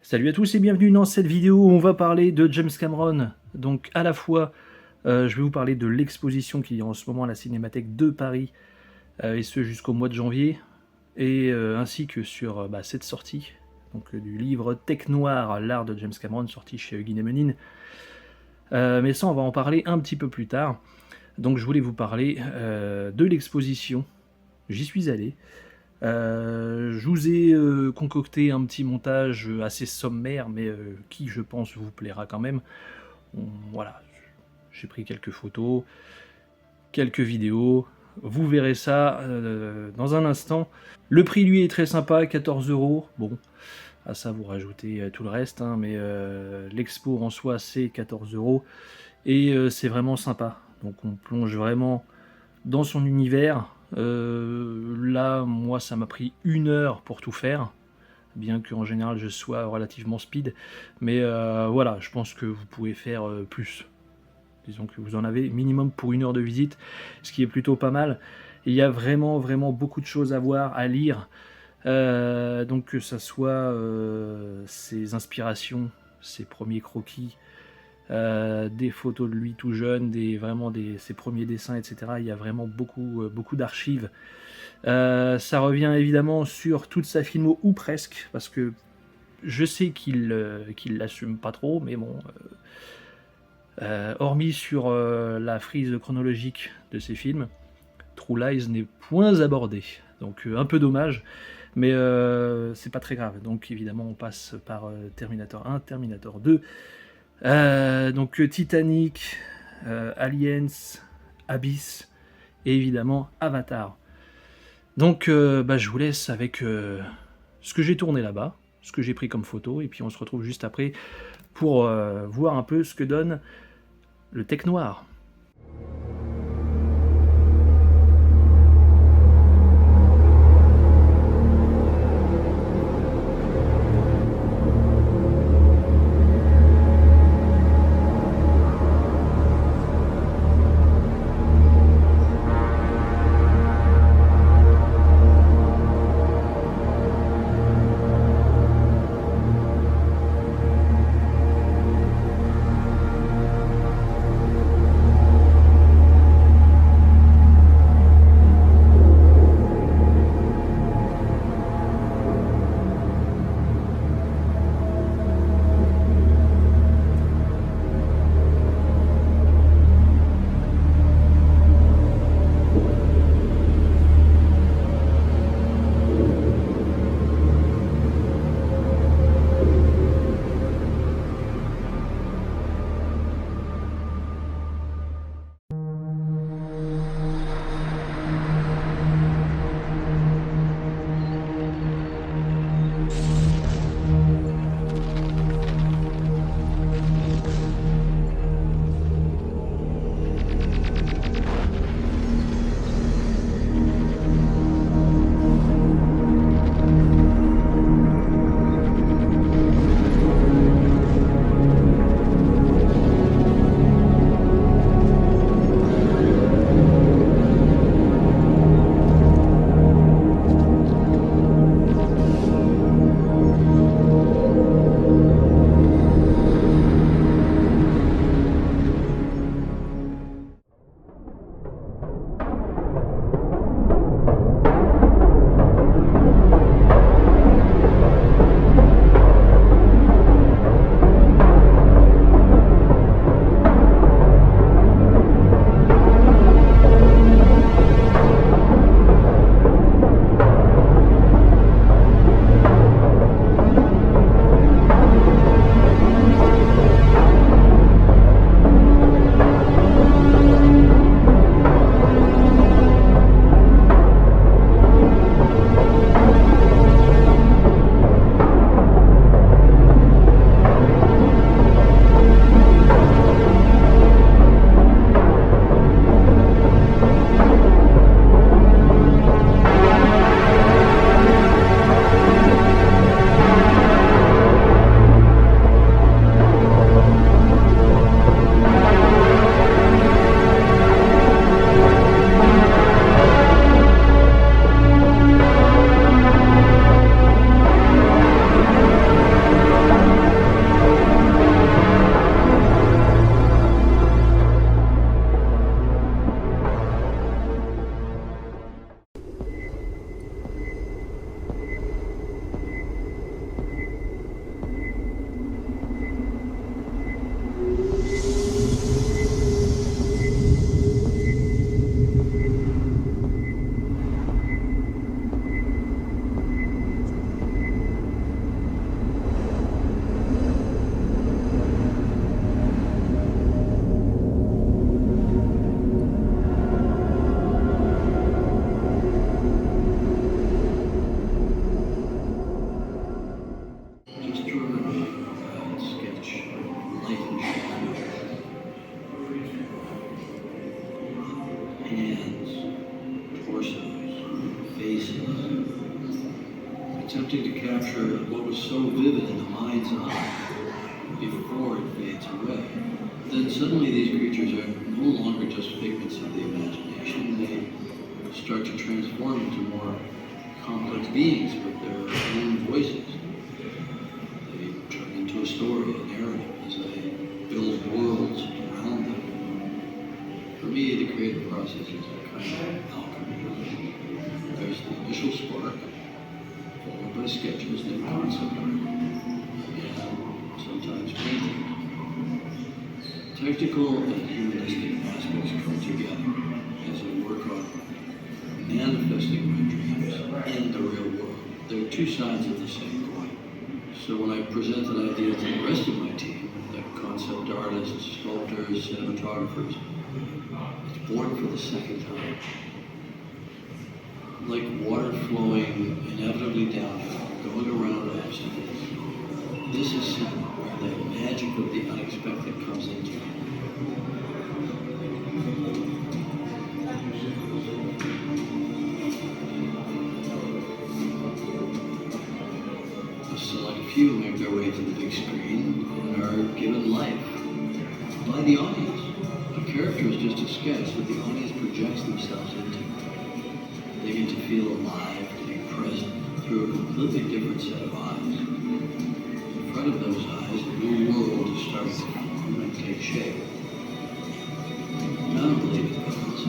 Salut à tous et bienvenue dans cette vidéo où on va parler de James Cameron. Donc à la fois, je vais vous parler de l'exposition qui est en ce moment à la Cinémathèque de Paris, et ce jusqu'au mois de janvier, et ainsi que sur cette sortie donc, du livre Tech Noir, l'art de James Cameron, sorti chez Hugues Menin. Mais ça, on va en parler un petit peu plus tard. Donc je voulais vous parler de l'exposition. J'y suis allé. Je vous ai concocté un petit montage assez sommaire, mais qui, je pense, vous plaira quand même. Voilà, j'ai pris quelques photos, quelques vidéos. Vous verrez ça dans un instant. Le prix, lui, est très sympa, 14 €. Bon, à ça, vous rajoutez tout le reste, hein, mais l'expo en soi, c'est 14 €. Et c'est vraiment sympa. Donc on plonge vraiment dans son univers. Là, moi, ça m'a pris 1 heure pour tout faire, bien qu'en général je sois relativement speed. Mais voilà, je pense que vous pouvez faire plus. Disons que vous en avez minimum pour 1 heure de visite, ce qui est plutôt pas mal. Et il y a vraiment, vraiment beaucoup de choses à voir, à lire. Donc que ça soit ses inspirations, ses premiers croquis, des photos de lui tout jeune, ses premiers dessins, etc. Il y a vraiment beaucoup d'archives. Ça revient évidemment sur toute sa filmo, ou presque, parce que je sais qu'il l'assume pas trop, mais bon, hormis sur la frise chronologique de ses films, True Lies n'est point abordé, donc un peu dommage, mais c'est pas très grave. Donc évidemment on passe par Terminator 1, Terminator 2, donc Titanic, Aliens, Abyss et évidemment Avatar. Donc je vous laisse avec ce que j'ai tourné là-bas, ce que j'ai pris comme photo, et puis on se retrouve juste après pour voir un peu ce que donne le Tech Noir. attempting to capture what was so vivid in the mind's eye before it fades away. Then suddenly these creatures are no longer just figments of the imagination. They start to transform into more complex beings with their own voices. They turn into a story, a narrative, as they build worlds around them. For me, the creative process is a kind of alchemy. There's the initial spark, followed by sketches, then concept art, and sometimes painting. Technical and humanistic aspects come together as I work on manifesting my dreams in the real world. They're two sides of the same coin. So when I present an idea to the rest of my team, the concept artists, sculptors, cinematographers, it's born for the second time. Like water flowing inevitably downhill, going around obstacles. This is cinema, where the magic of the unexpected comes into it. A select few make their way to the big screen and are given life by the audience. A character is just a sketch that the audience projects themselves into. They get to feel alive, to be present through a completely different set of eyes. In front of those eyes, a new world is starting to form and take shape. I don't believe in gods. I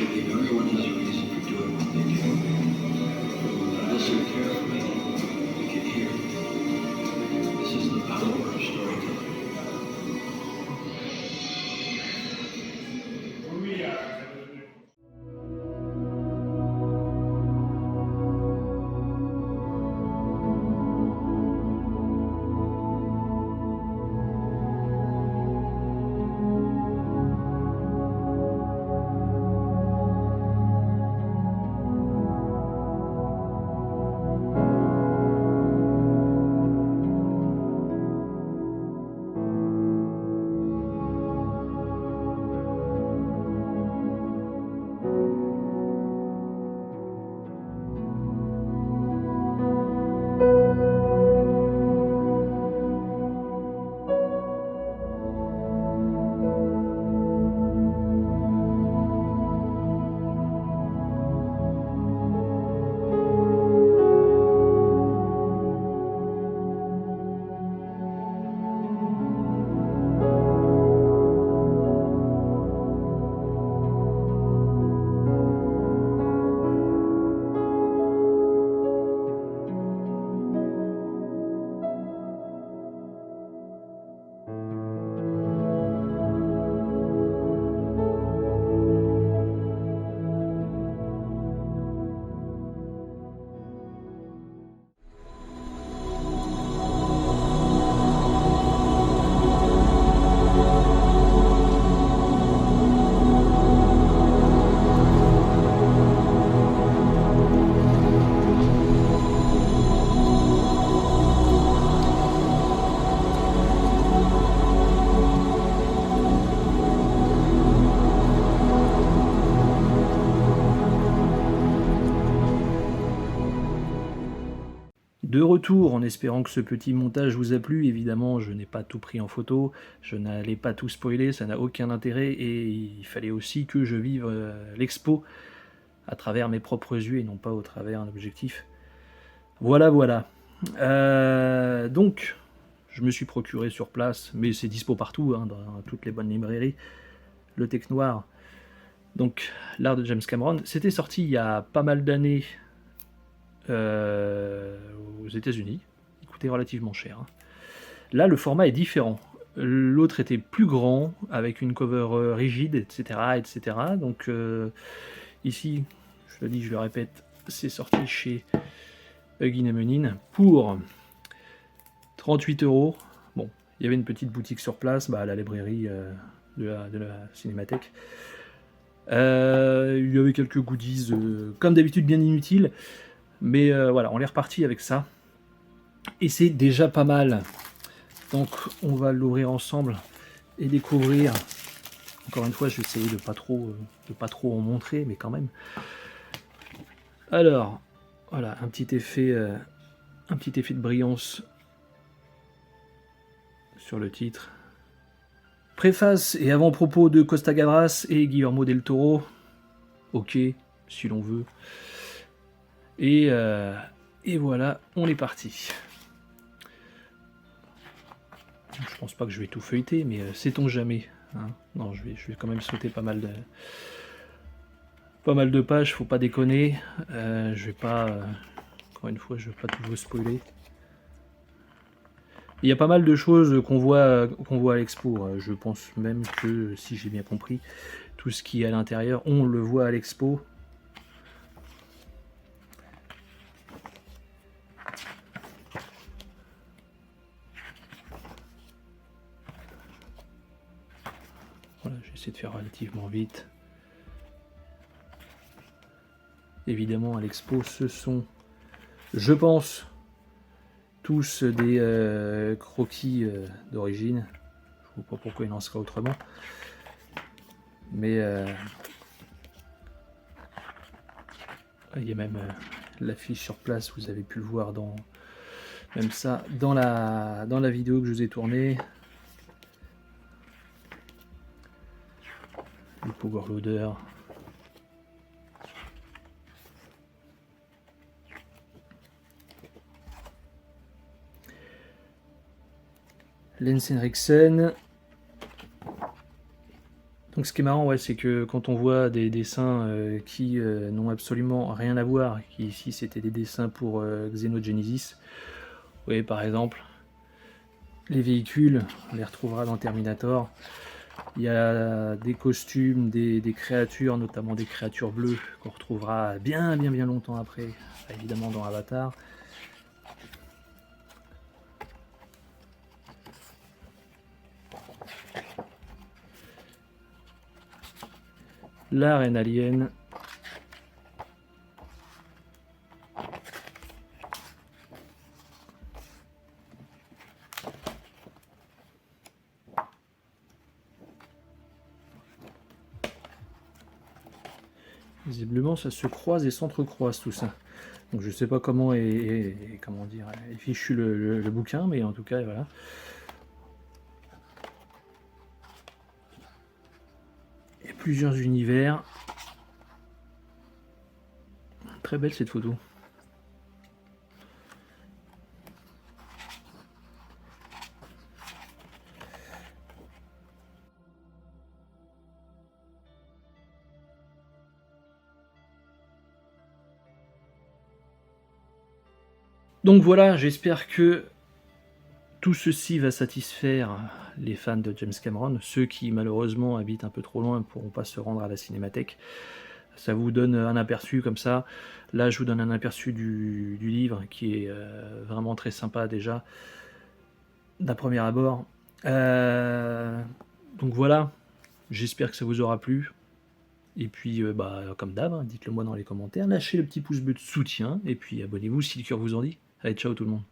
believe everyone has a reason for doing what they do. When we listen carefully, we can hear it. This is the power of storytelling. De retour, en espérant que ce petit montage vous a plu. Évidemment, je n'ai pas tout pris en photo, je n'allais pas tout spoiler, ça n'a aucun intérêt, et il fallait aussi que je vive l'expo à travers mes propres yeux et non pas au travers un objectif. Voilà, voilà. Donc, je me suis procuré sur place, mais c'est dispo partout, hein, dans toutes les bonnes librairies, le Tech Noir. Donc, l'art de James Cameron, c'était sorti il y a pas mal d'années aux États-Unis. Il coûtait relativement cher. Hein. Là, le format est différent. L'autre était plus grand, avec une cover rigide, etc. etc. Donc, ici, je le dis, je le répète, c'est sorti chez Huggin & Munin pour 38 €. Bon, il y avait une petite boutique sur place, à la librairie de la Cinémathèque. Il y avait quelques goodies, comme d'habitude, bien inutiles. Mais voilà, on est reparti avec ça. Et c'est déjà pas mal. Donc, on va l'ouvrir ensemble et découvrir. Encore une fois, je vais essayer de pas trop en montrer, mais quand même. Alors, voilà, un petit effet Un petit effet de brillance sur le titre. Préface et avant-propos de Costa Gavras et Guillermo del Toro. Ok, si l'on veut. Et voilà, on est parti. Je pense pas que je vais tout feuilleter, mais sait-on jamais. Hein, non, je vais quand même sauter pas mal de pages, faut pas déconner. Je vais pas, encore une fois, je vais pas tout vous spoiler. Il y a pas mal de choses qu'on voit à l'expo. Je pense même que, si j'ai bien compris, tout ce qui est à l'intérieur, on le voit à l'expo. Voilà, j'essaie de faire relativement vite. Évidemment, à l'expo, ce sont, je pense, tous des croquis d'origine. Je ne vois pas pourquoi il en serait autrement. Mais il y a même l'affiche sur place, vous avez pu le voir dans même ça dans la vidéo que je vous ai tournée. Le power loader. Lance Henriksen. Donc ce qui est marrant, ouais, c'est que quand on voit des dessins qui n'ont absolument rien à voir, qui ici c'était des dessins pour Xenogenesis, vous voyez par exemple, les véhicules, on les retrouvera dans Terminator. Il y a des costumes, des créatures, notamment des créatures bleues, qu'on retrouvera bien longtemps après, évidemment dans Avatar. La reine alien. Visiblement, ça se croise et s'entrecroise tout ça. Donc je sais pas comment comment dire est fichu le bouquin, mais en tout cas voilà. Il y a plusieurs univers. Très belle cette photo. Donc voilà, j'espère que tout ceci va satisfaire les fans de James Cameron, ceux qui malheureusement habitent un peu trop loin ne pourront pas se rendre à la Cinémathèque. Ça vous donne un aperçu comme ça. Là, je vous donne un aperçu du livre qui est vraiment très sympa déjà, d'un premier abord. Donc voilà, j'espère que ça vous aura plu. Et puis, comme d'hab, hein, dites-le moi dans les commentaires, lâchez le petit pouce bleu de soutien, et puis abonnez-vous si le cœur vous en dit. Allez, ciao tout le monde.